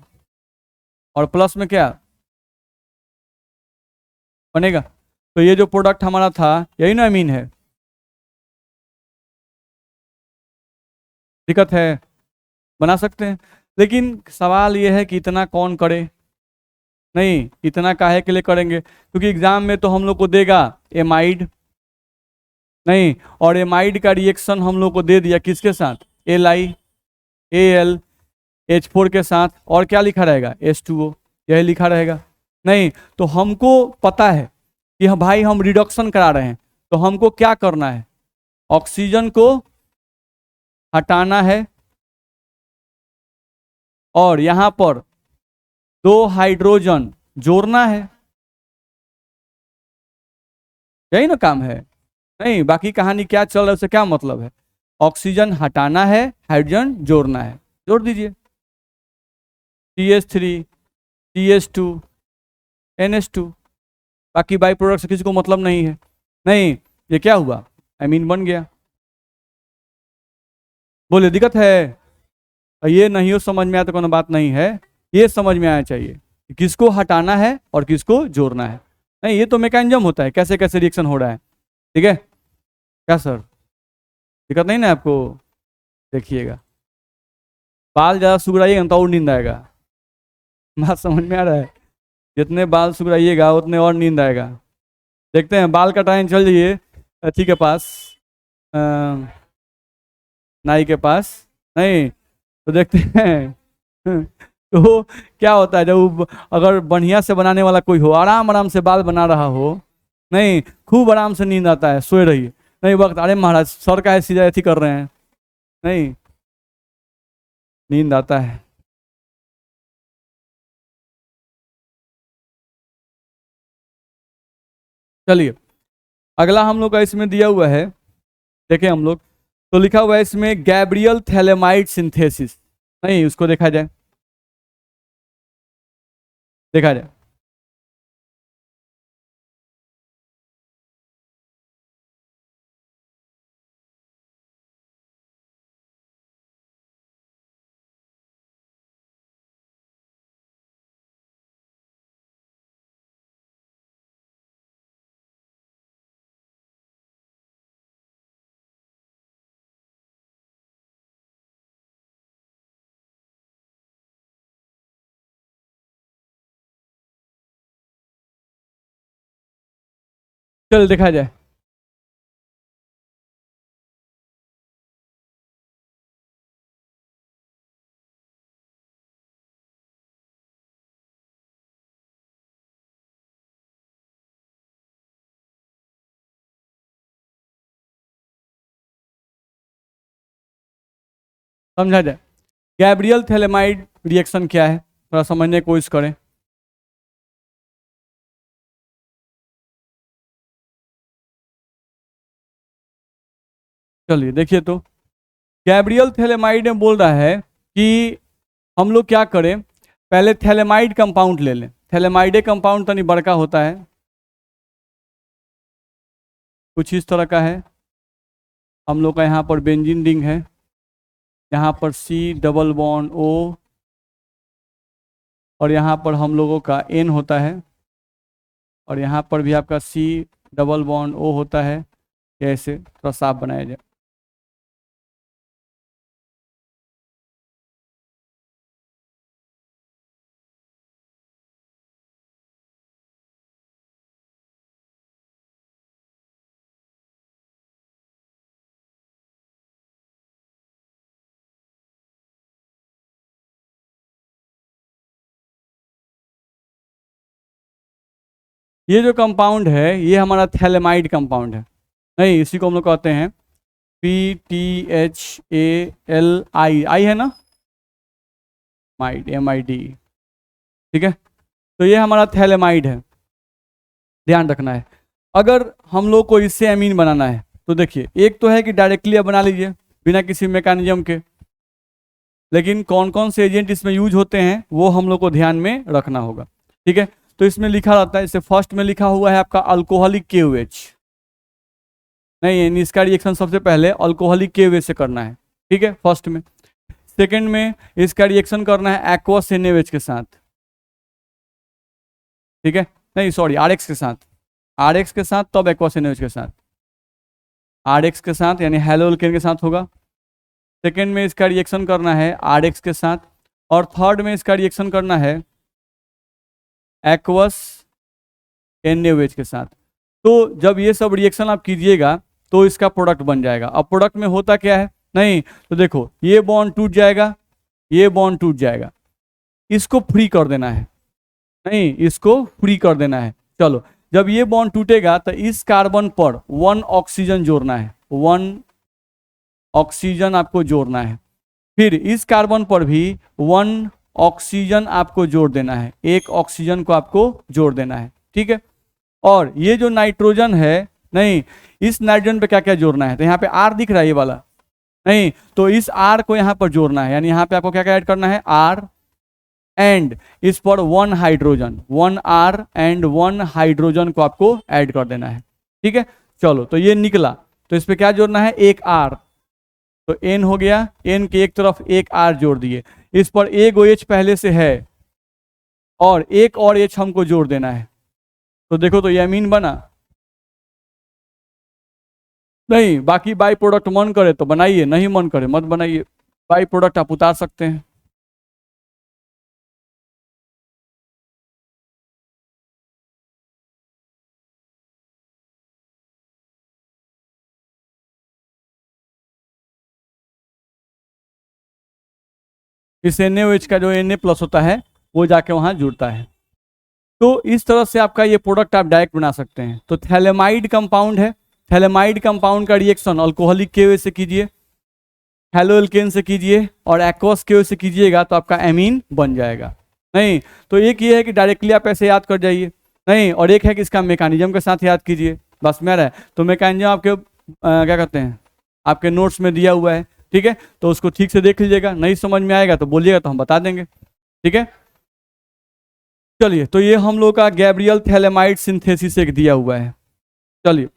और प्लस में क्या बनेगा, तो ये जो प्रोडक्ट हमारा था यही ना अमीन है, दिक्कत है, बना सकते हैं, लेकिन सवाल ये है कि इतना कौन करे, नहीं इतना काहे के लिए करेंगे, क्योंकि एग्जाम में तो हम लोग को देगा एमाइड, नहीं और एमाइड का रिएक्शन हम लोग को दे दिया किसके साथ LiAlH4 के साथ, और क्या लिखा रहेगा H2O, यही लिखा रहेगा, नहीं तो हमको पता है कि हाँ भाई हम रिडक्शन करा रहे हैं, तो हमको क्या करना है, ऑक्सीजन को हटाना है और यहां पर 2 हाइड्रोजन जोड़ना है, यही ना काम है, नहीं बाकी कहानी क्या चल रहा है उससे क्या मतलब है, ऑक्सीजन हटाना है हाइड्रोजन जोड़ना है, जोड़ दीजिए CH3 CH2 NH2, बाकी बाई प्रोडक्ट से किसी को मतलब नहीं है, नहीं ये क्या हुआ एमीन बन गया, बोले दिक्कत है, ये नहीं हो समझ में आया तो कोनो बात नहीं है, ये समझ में आना चाहिए कि किसको हटाना है और किसको जोड़ना है, नहीं ये तो मैकेनिज्म होता है कैसे कैसे रिएक्शन हो रहा है, ठीक है क्या सर, दिक्कत नहीं ना आपको, देखिएगा बाल ज़्यादा सुगड़ाइएगा तो और नींद आएगा, बात समझ में आ रहा है, जितने बाल सुगड़ाइएगा उतने और नींद आएगा, देखते हैं बाल कटाएं चल जाइए अथी के पास, अ, नाई के पास, नहीं तो देखते हैं तो क्या होता है जब अगर बढ़िया से बनाने वाला कोई हो, आराम आराम से बाल बना रहा हो, नहीं खूब आराम से नींद आता है, सोए रहिए, नहीं वक्त अरे महाराज सर का सीधा ऐसी कर रहे हैं, नहीं नींद आता है, चलिए अगला हम लोग का इसमें दिया हुआ है, देखें हम लोग तो लिखा हुआ है इसमें गैब्रियल थैलेमाइड सिंथेसिस, नहीं उसको देखा जाए, देखा जाए चल देखा जाए, समझा जाए, गैब्रियल थैलेमाइड रिएक्शन क्या है थोड़ा समझने की कोशिश करें, चलिए देखिए तो गैब्रियल थैलेमाइड में बोल रहा है कि हम लोग क्या करें, पहले थैलेमाइड कंपाउंड ले लें, थैलेमाइडे कंपाउंड तनी बड़का होता है, कुछ इस तरह का है, हम लोग का यहाँ पर बेंजीन रिंग है, यहाँ पर C डबल बॉन्ड O और यहाँ पर हम लोगों का N होता है और यहाँ पर भी आपका C डबल बॉन्ड O होता है, कैसे थोड़ा साफ बनाया जाए, ये जो कंपाउंड है ये हमारा थैलेमाइड कंपाउंड है, नहीं इसी को हम लोग कहते हैं PTHALI, आई है ना, माइड MID, ठीक है, तो ये हमारा थैलेमाइड है, ध्यान रखना है। अगर हम लोग को इससे एमीन बनाना है तो देखिए, एक तो है कि डायरेक्टली आप बना लीजिए बिना किसी मैकेनिज्म के, लेकिन कौन कौन से एजेंट इसमें यूज होते हैं वो हम लोग को ध्यान में रखना होगा, ठीक है। तो इसमें लिखा रहता है, जैसे फर्स्ट में लिखा हुआ है आपका अल्कोहलिक KOH, नहीं इसका रिएक्शन सबसे पहले अल्कोहलिक KOH से करना है, ठीक है, फर्स्ट में। सेकंड में इसका रिएक्शन करना है एक्वस NaOH के साथ, ठीक है, नहीं सॉरी RX के साथ, RX के साथ तब एक्वस NaOH के साथ, RX के साथ यानी हेलो एल्केन के साथ होगा। सेकेंड में इसका रिएक्शन करना है RX के साथ, और थर्ड में इसका रिएक्शन करना है एक्वस NaOH के साथ। तो जब ये सब रिएक्शन आप कीजिएगा तो इसका प्रोडक्ट बन जाएगा। अब प्रोडक्ट में होता क्या है, नहीं तो देखो ये बॉन्ड टूट जाएगा, ये बॉन्ड टूट जाएगा, इसको फ्री कर देना है, नहीं इसको फ्री कर देना है। चलो जब ये बॉन्ड टूटेगा तो इस कार्बन पर 1 ऑक्सीजन जोड़ना है, 1 ऑक्सीजन आपको जोड़ना है, फिर इस कार्बन पर भी 1 ऑक्सीजन आपको जोड़ देना है, 1 ऑक्सीजन को आपको जोड़ देना है, ठीक है। और ये जो नाइट्रोजन है, नहीं इस नाइट्रोजन पे क्या क्या जोड़ना है, तो यहाँ पे R दिख रहा है ये वाला, नहीं तो इस R को यहाँ पर जोड़ना है, यानी यहाँ पे आपको क्या क्या ऐड करना है R, एंड इस पर 1 हाइड्रोजन, 1 R एंड 1 हाइड्रोजन को आपको ऐड कर देना है, ठीक है। चलो तो ये निकला, तो इस पे क्या जोड़ना है, एक R, तो N हो गया, N के एक तरफ एक R जोड़ दिए, इस पर एक OH पहले से है और एक और H हमको जोड़ देना है, तो देखो तो ये अमीन बना। नहीं बाकी बाई प्रोडक्ट मन करे तो बनाइए, नहीं मन करे मत बनाइए, बाई प्रोडक्ट आप उतार सकते हैं। इस NaOH का जो Na+ होता है वो जाके वहां जुड़ता है। तो इस तरह से आपका ये प्रोडक्ट आप डायरेक्ट बना सकते हैं। तो थैलेमाइड कंपाउंड है, थैलेमाइड कंपाउंड का रिएक्शन अल्कोहलिक KOH से कीजिए, हेलो एल्केन से कीजिए और एक्वस KOH से कीजिएगा तो आपका एमीन बन जाएगा। नहीं तो एक ये है कि डायरेक्टली आप ऐसे याद कर जाइए, नहीं और एक है कि इसका मैकेनिज्म के साथ याद कीजिए, बस मेरा है। तो मैकेनिज्म आपके क्या कहते हैं, आपके नोट्स में दिया हुआ है, ठीक है, तो उसको ठीक से देख लीजिएगा, नहीं समझ में आएगा तो बोलिएगा तो हम बता देंगे, ठीक है। चलिए तो ये हम लोग का गैब्रियल थैलेमाइड सिंथेसिस एक दिया हुआ है। चलिए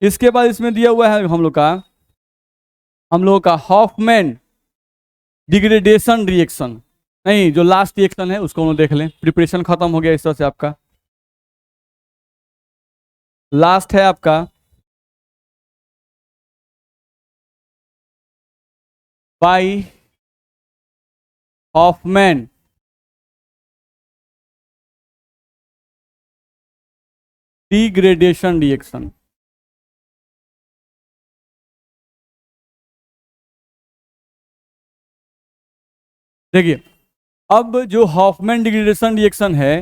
इसके बाद इसमें दिया हुआ है हम लोग का हॉफमैन डिग्रेडेशन रिएक्शन, नहीं जो लास्ट रिएक्शन है उसको हम लोग देख लें। प्रिपरेशन खत्म हो गया इस तरह से, आपका लास्ट है आपका बाई हॉफमैन डिग्रेडेशन रिएक्शन। देखिए अब जो हॉफमैन डिग्रेडेशन रिएक्शन है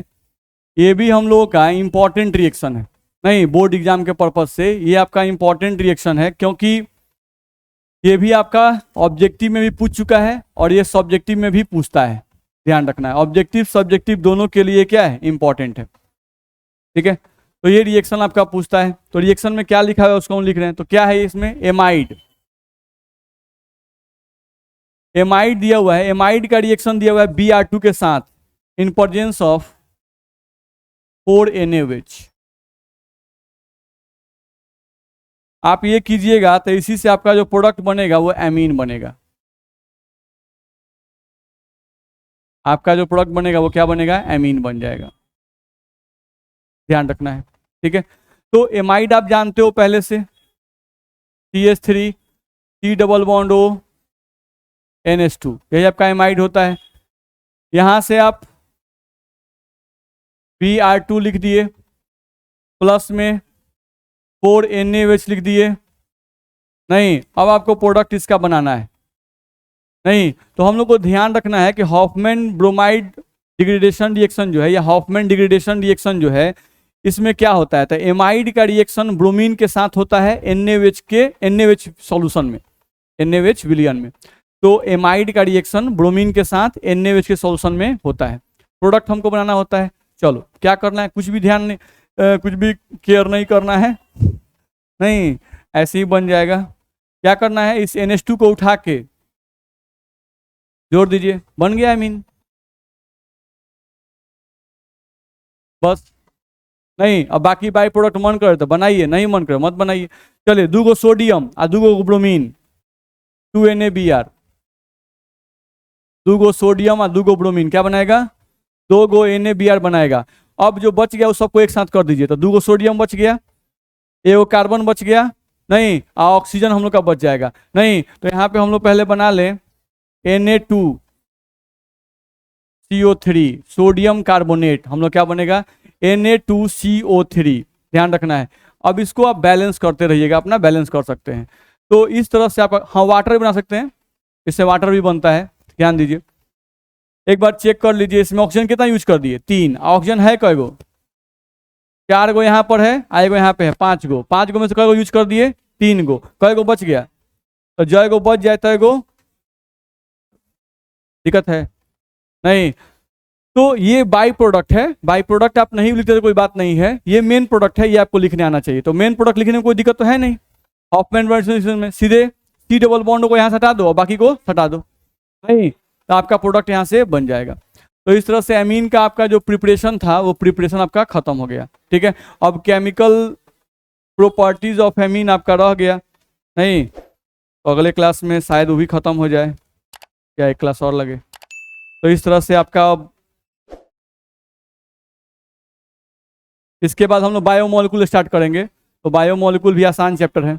ये भी हम लोगों का इंपॉर्टेंट रिएक्शन है, नहीं बोर्ड एग्जाम के पर्पज से ये आपका इंपॉर्टेंट रिएक्शन है, क्योंकि ये भी आपका ऑब्जेक्टिव में भी पूछ चुका है और ये सब्जेक्टिव में भी पूछता है, ध्यान रखना है। ऑब्जेक्टिव सब्जेक्टिव दोनों के लिए क्या है, इंपॉर्टेंट है, ठीक है। तो ये रिएक्शन आपका पूछता है, तो रिएक्शन में क्या लिखा हुआ है उसको हम लिख रहे हैं। तो क्या है इसमें, एमाइड, एमाइड दिया हुआ है, एमाइड का रिएक्शन दिया हुआ है Br2 के साथ इन प्रेजेंस ऑफ 4 NaOH। आप ये कीजिएगा तो इसी से आपका जो प्रोडक्ट बनेगा वो एमीन बनेगा, आपका जो प्रोडक्ट बनेगा वो क्या बनेगा, एमीन बन जाएगा, ध्यान रखना है, ठीक है। तो एमाइड आप जानते हो पहले से, CH3 C double bond O NH2, यही आपका एमाइड होता है। यहां से आप Br2 लिख दिए, प्लस में 4 NaOH लिख दिए, नहीं अब आपको प्रोडक्ट इसका बनाना है, नहीं तो हम लोग को ध्यान रखना है कि हॉफमैन ब्रोमाइड डिग्रेडेशन रिएक्शन जो है या हॉफमैन डिग्रेडेशन रिएक्शन जो है इसमें क्या होता है, तो एमाइड का रिएक्शन ब्रोमीन के साथ होता है NaOH सॉल्यूशन में, NaOH विलियन में। तो एमाइड का रिएक्शन ब्रोमीन के साथ NaOH के सॉल्यूशन में होता है, प्रोडक्ट हमको बनाना होता है। चलो क्या करना है, कुछ भी ध्यान नहीं, कुछ भी केयर नहीं करना है, नहीं ऐसे ही बन जाएगा। क्या करना है, इस NH2 को उठा के जोड़ दीजिए, बन गया मीन। बस, नहीं अब बाकी बाई प्रोडक्ट मन करे तो बनाइए, नहीं मन करे मत बनाइए। चलिए 2 गो सोडियम और 2 गो ब्रोमीन, 2NaBr, 2 गो सोडियम और 2 गो ब्रोमीन क्या बनाएगा, 2 गो NaBr बनाएगा। अब जो बच गया उस सबको एक साथ कर दीजिए, तो 2 गो सोडियम बच गया, एगो कार्बन बच गया, नहीं ऑक्सीजन हम लोग का बच जाएगा। नहीं तो यहाँ पे हम लोग पहले बना लें Na2CO3, सोडियम कार्बोनेट, हम लोग क्या बनेगा Na2CO3, ध्यान रखना है। अब इसको आप बैलेंस करते रहिएगा, अपना बैलेंस कर सकते हैं। तो इस तरह से आप, हाँ वाटर भी बना सकते हैं, इससे वाटर भी बनता है, ध्यान दीजिए। एक बार चेक कर लीजिए, इसमें ऑक्सीजन कितना यूज कर दिए, 3। ऑक्सीजन है कय गो, 4 गो यहाँ पर है, आए गो यहाँ पे है 5 गो, 5 गो में से कय गो यूज कर दिए, 3 गो, कय गो बच गया, तो जय गो बच जाए तय गो दिक्कत है नहीं। तो ये बाई प्रोडक्ट है, बाई प्रोडक्ट आप नहीं लिखते तो कोई बात नहीं है, ये मेन प्रोडक्ट है, ये आपको लिखने आना चाहिए। तो मेन प्रोडक्ट लिखने में कोई दिक्कत तो है नहीं। हॉफमैन में सीधे C डबल बॉन्ड को यहाँ से हटा दो और बाकी को हटा दो, नहीं तो आपका प्रोडक्ट यहाँ से बन जाएगा। तो इस तरह से एमीन का आपका जो प्रिपरेशन था वो प्रिपरेशन आपका खत्म हो गया, ठीक है। अब केमिकल प्रॉपर्टीज ऑफ एमीन आपका रह गया, नहीं तो अगले क्लास में शायद वो भी खत्म हो जाए, या एक क्लास और लगे। तो इस तरह से आपका, अब इसके बाद हम लोग बायोमोलिकुल स्टार्ट करेंगे। तो बायोमोलिकुल भी आसान चैप्टर है।